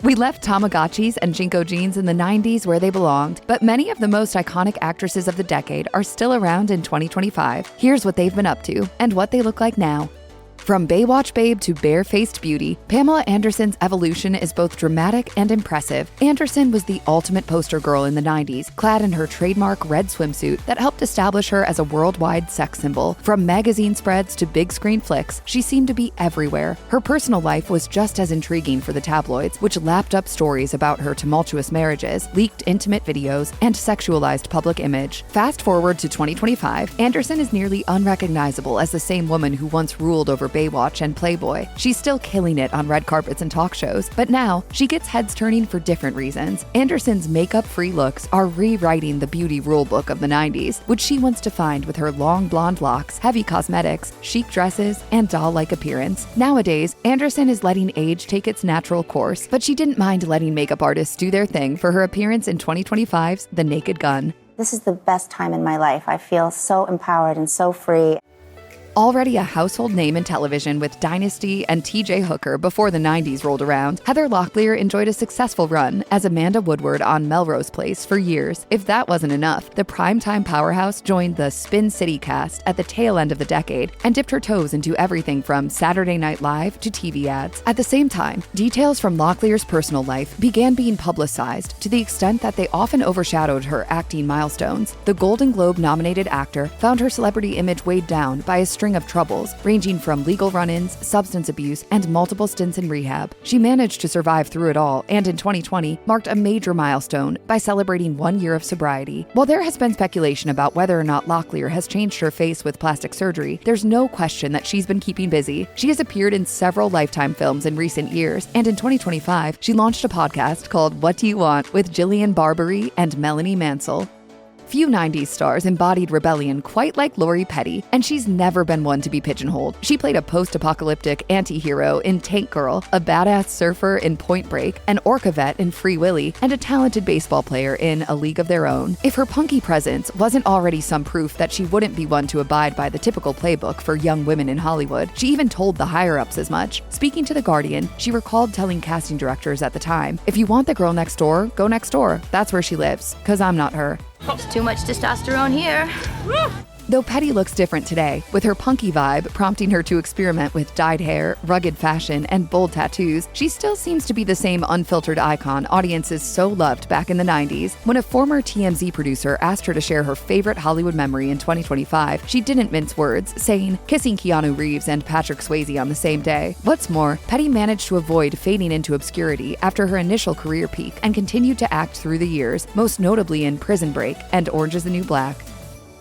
We left Tamagotchis and JNCO jeans in the 90s where they belonged, but many of the most iconic actresses of the decade are still around in 2025. Here's what they've been up to and what they look like now. From Baywatch babe to bare-faced beauty, Pamela Anderson's evolution is both dramatic and impressive. Anderson was the ultimate poster girl in the 90s, clad in her trademark red swimsuit that helped establish her as a worldwide sex symbol. From magazine spreads to big-screen flicks, she seemed to be everywhere. Her personal life was just as intriguing for the tabloids, which lapped up stories about her tumultuous marriages, leaked intimate videos, and sexualized public image. Fast forward to 2025, Anderson is nearly unrecognizable as the same woman who once ruled over Baywatch and Playboy. She's still killing it on red carpets and talk shows, but now she gets heads turning for different reasons. Anderson's makeup-free looks are rewriting the beauty rulebook of the 90s, which she once defined with her long blonde locks, heavy cosmetics, chic dresses, and doll-like appearance. Nowadays, Anderson is letting age take its natural course, but she didn't mind letting makeup artists do their thing for her appearance in 2025's The Naked Gun. This is the best time in my life. I feel so empowered and so free. Already a household name in television with Dynasty and TJ Hooker before the 90s rolled around, Heather Locklear enjoyed a successful run as Amanda Woodward on Melrose Place for years. If that wasn't enough, the primetime powerhouse joined the Spin City cast at the tail end of the decade and dipped her toes into everything from Saturday Night Live to TV ads. At the same time, details from Locklear's personal life began being publicized to the extent that they often overshadowed her acting milestones. The Golden Globe-nominated actor found her celebrity image weighed down by a string of troubles, ranging from legal run-ins, substance abuse, and multiple stints in rehab. She managed to survive through it all, and in 2020, marked a major milestone by celebrating 1 year of sobriety. While there has been speculation about whether or not Locklear has changed her face with plastic surgery, there's no question that she's been keeping busy. She has appeared in several Lifetime films in recent years, and in 2025, she launched a podcast called What Do You Want with Jillian Barberie and Melanie Mansell. Few 90s stars embodied rebellion quite like Lori Petty, and she's never been one to be pigeonholed. She played a post-apocalyptic anti-hero in Tank Girl, a badass surfer in Point Break, an orca vet in Free Willy, and a talented baseball player in A League of Their Own. If her punky presence wasn't already some proof that she wouldn't be one to abide by the typical playbook for young women in Hollywood, she even told the higher-ups as much. Speaking to The Guardian, she recalled telling casting directors at the time, "If you want the girl next door, go next door. That's where she lives, 'cause I'm not her." There's too much testosterone here. Though Petty looks different today, with her punky vibe prompting her to experiment with dyed hair, rugged fashion, and bold tattoos, she still seems to be the same unfiltered icon audiences so loved back in the 90s. When a former TMZ producer asked her to share her favorite Hollywood memory in 2025, she didn't mince words, saying, kissing Keanu Reeves and Patrick Swayze on the same day. What's more, Petty managed to avoid fading into obscurity after her initial career peak and continued to act through the years, most notably in Prison Break and Orange is the New Black.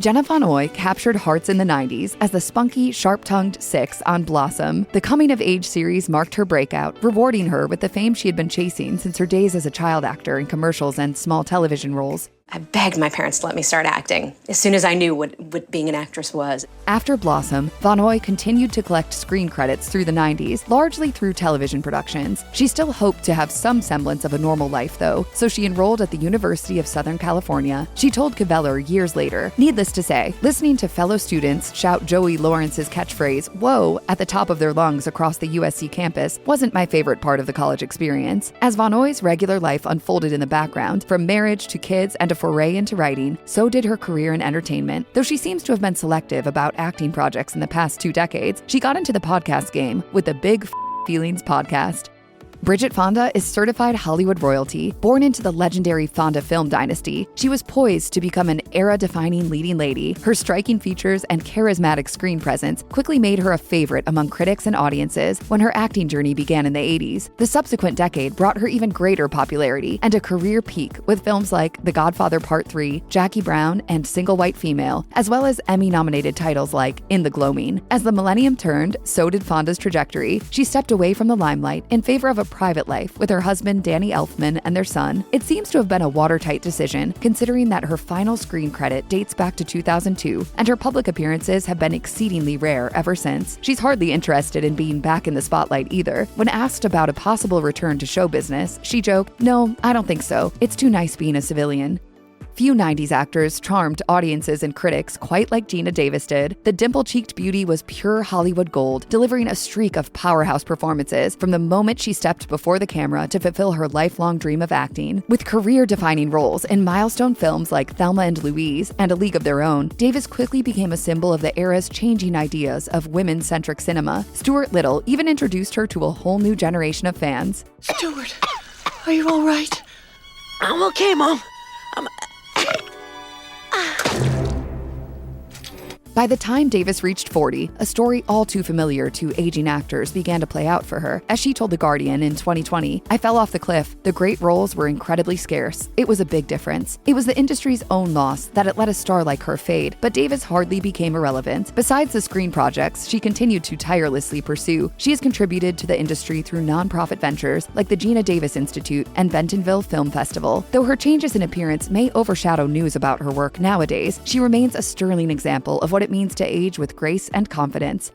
Jenna von Oÿ captured hearts in the 90s as the spunky, sharp-tongued Six on Blossom. The coming-of-age series marked her breakout, rewarding her with the fame she had been chasing since her days as a child actor in commercials and small television roles. I begged my parents to let me start acting as soon as I knew what being an actress was. After Blossom, von Oÿ continued to collect screen credits through the 90s, largely through television productions. She still hoped to have some semblance of a normal life, though, so she enrolled at the University of Southern California. She told Caveller years later, "Needless to say, listening to fellow students shout Joey Lawrence's catchphrase, 'Whoa,' at the top of their lungs across the USC campus wasn't my favorite part of the college experience." As von Oÿ's regular life unfolded in the background, from marriage to kids and a foray into writing, so did her career in entertainment. Though she seems to have been selective about acting projects in the past 2 decades, she got into the podcast game with the Big Feelings podcast. Bridget Fonda is certified Hollywood royalty. Born into the legendary Fonda film dynasty, she was poised to become an era-defining leading lady. Her striking features and charismatic screen presence quickly made her a favorite among critics and audiences when her acting journey began in the 80s. The subsequent decade brought her even greater popularity and a career peak with films like The Godfather Part 3, Jackie Brown, and Single White Female, as well as Emmy-nominated titles like In the Gloaming. As the millennium turned, so did Fonda's trajectory. She stepped away from the limelight in favor of a private life with her husband Danny Elfman and their son. It seems to have been a watertight decision, considering that her final screen credit dates back to 2002, and her public appearances have been exceedingly rare ever since. She's hardly interested in being back in the spotlight either. When asked about a possible return to show business, she joked, "No, I don't think so. It's too nice being a civilian." Few 90s actors charmed audiences and critics quite like Geena Davis did. The dimple-cheeked beauty was pure Hollywood gold, delivering a streak of powerhouse performances from the moment she stepped before the camera to fulfill her lifelong dream of acting. With career-defining roles in milestone films like Thelma and Louise and A League of Their Own, Davis quickly became a symbol of the era's changing ideas of women-centric cinema. Stuart Little even introduced her to a whole new generation of fans. Stuart, are you all right? I'm okay, Mom. By the time Davis reached 40, a story all too familiar to aging actors began to play out for her. As she told The Guardian in 2020, "I fell off the cliff. The great roles were incredibly scarce. It was a big difference. It was the industry's own loss that it let a star like her fade, but Davis hardly became irrelevant. Besides the screen projects she continued to tirelessly pursue, she has contributed to the industry through nonprofit ventures like the Geena Davis Institute and Bentonville Film Festival. Though her changes in appearance may overshadow news about her work nowadays, she remains a sterling example of what it means to age with grace and confidence.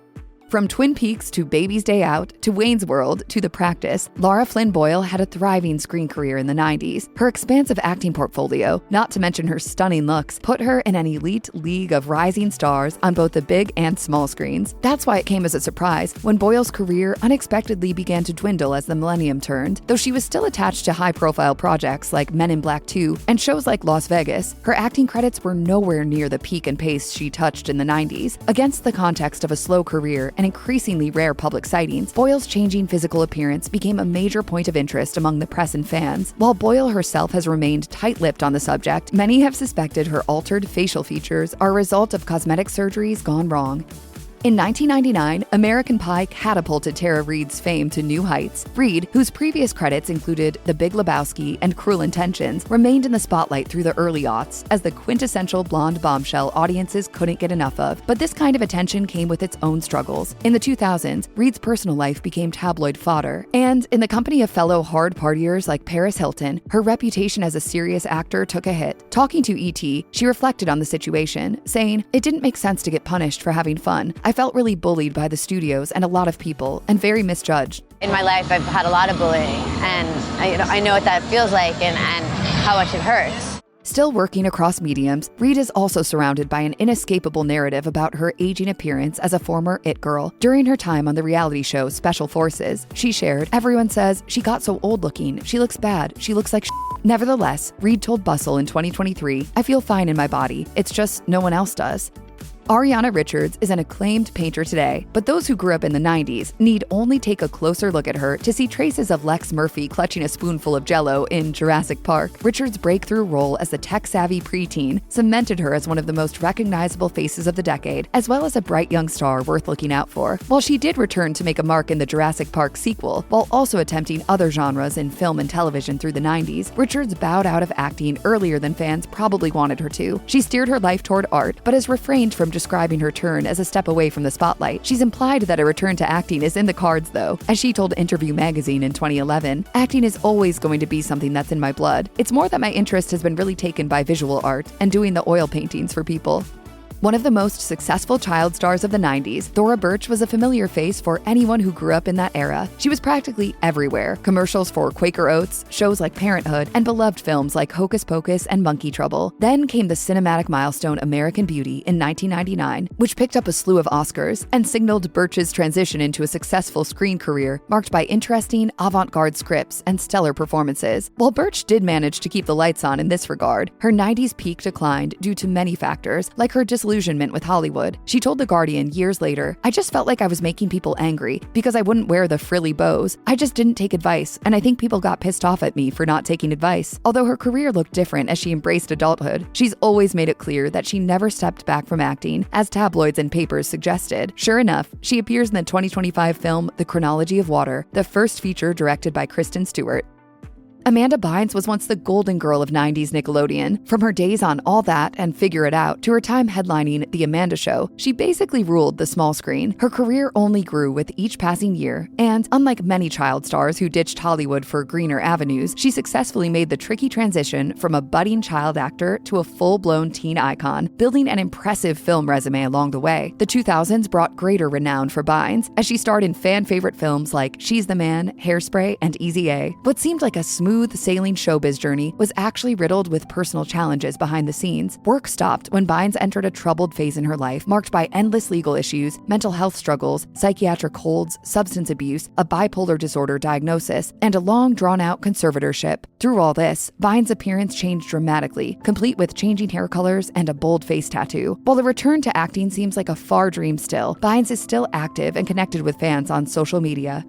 From Twin Peaks to Baby's Day Out to Wayne's World to The Practice, Lara Flynn Boyle had a thriving screen career in the 90s. Her expansive acting portfolio, not to mention her stunning looks, put her in an elite league of rising stars on both the big and small screens. That's why it came as a surprise when Boyle's career unexpectedly began to dwindle as the millennium turned. Though she was still attached to high-profile projects like Men in Black 2 and shows like Las Vegas, her acting credits were nowhere near the peak and pace she touched in the 90s. Against the context of a slow career and increasingly rare public sightings, Boyle's changing physical appearance became a major point of interest among the press and fans. While Boyle herself has remained tight-lipped on the subject, many have suspected her altered facial features are a result of cosmetic surgeries gone wrong. In 1999, American Pie catapulted Tara Reid's fame to new heights. Reid, whose previous credits included The Big Lebowski and Cruel Intentions, remained in the spotlight through the early aughts as the quintessential blonde bombshell audiences couldn't get enough of. But this kind of attention came with its own struggles. In the 2000s, Reid's personal life became tabloid fodder, and in the company of fellow hard partiers like Paris Hilton, her reputation as a serious actor took a hit. Talking to ET, she reflected on the situation, saying, "It didn't make sense to get punished for having fun. I felt really bullied by the studios and a lot of people, and very misjudged. In my life, I've had a lot of bullying, and I know what that feels like and how much it hurts." Still working across mediums, Reid is also surrounded by an inescapable narrative about her aging appearance as a former it girl. During her time on the reality show Special Forces, she shared, "Everyone says, she got so old looking, she looks bad, she looks like shit." Nevertheless, Reid told Bustle in 2023, "I feel fine in my body, it's just no one else does." Ariana Richards is an acclaimed painter today, but those who grew up in the 90s need only take a closer look at her to see traces of Lex Murphy clutching a spoonful of Jell-O in Jurassic Park. Richards' breakthrough role as the tech-savvy preteen cemented her as one of the most recognizable faces of the decade, as well as a bright young star worth looking out for. While she did return to make a mark in the Jurassic Park sequel, while also attempting other genres in film and television through the 90s, Richards bowed out of acting earlier than fans probably wanted her to. She steered her life toward art, but has refrained from describing her turn as a step away from the spotlight. She's implied that a return to acting is in the cards, though. As she told Interview magazine in 2011, "Acting is always going to be something that's in my blood. It's more that my interest has been really taken by visual art and doing the oil paintings for people." One of the most successful child stars of the 90s, Thora Birch was a familiar face for anyone who grew up in that era. She was practically everywhere. Commercials for Quaker Oats, shows like Parenthood, and beloved films like Hocus Pocus and Monkey Trouble. Then came the cinematic milestone American Beauty in 1999, which picked up a slew of Oscars and signaled Birch's transition into a successful screen career marked by interesting, avant-garde scripts and stellar performances. While Birch did manage to keep the lights on in this regard, her 90s peak declined due to many factors, like her disillusionment with Hollywood. She told The Guardian years later, "I just felt like I was making people angry because I wouldn't wear the frilly bows. I just didn't take advice, and I think people got pissed off at me for not taking advice." Although her career looked different as she embraced adulthood, she's always made it clear that she never stepped back from acting, as tabloids and papers suggested. Sure enough, she appears in the 2025 film The Chronology of Water, the first feature directed by Kristen Stewart. Amanda Bynes was once the golden girl of 90s Nickelodeon. From her days on All That and Figure It Out to her time headlining The Amanda Show, she basically ruled the small screen. Her career only grew with each passing year, and unlike many child stars who ditched Hollywood for greener avenues, she successfully made the tricky transition from a budding child actor to a full-blown teen icon, building an impressive film resume along the way. The 2000s brought greater renown for Bynes, as she starred in fan-favorite films like She's the Man, Hairspray, and Easy A. What seemed like a smooth smooth sailing showbiz journey was actually riddled with personal challenges behind the scenes. Work stopped when Bynes entered a troubled phase in her life, marked by endless legal issues, mental health struggles, psychiatric holds, substance abuse, a bipolar disorder diagnosis, and a long, drawn-out conservatorship. Through all this, Bynes' appearance changed dramatically, complete with changing hair colors and a bold face tattoo. While a return to acting seems like a far dream still, Bynes is still active and connected with fans on social media.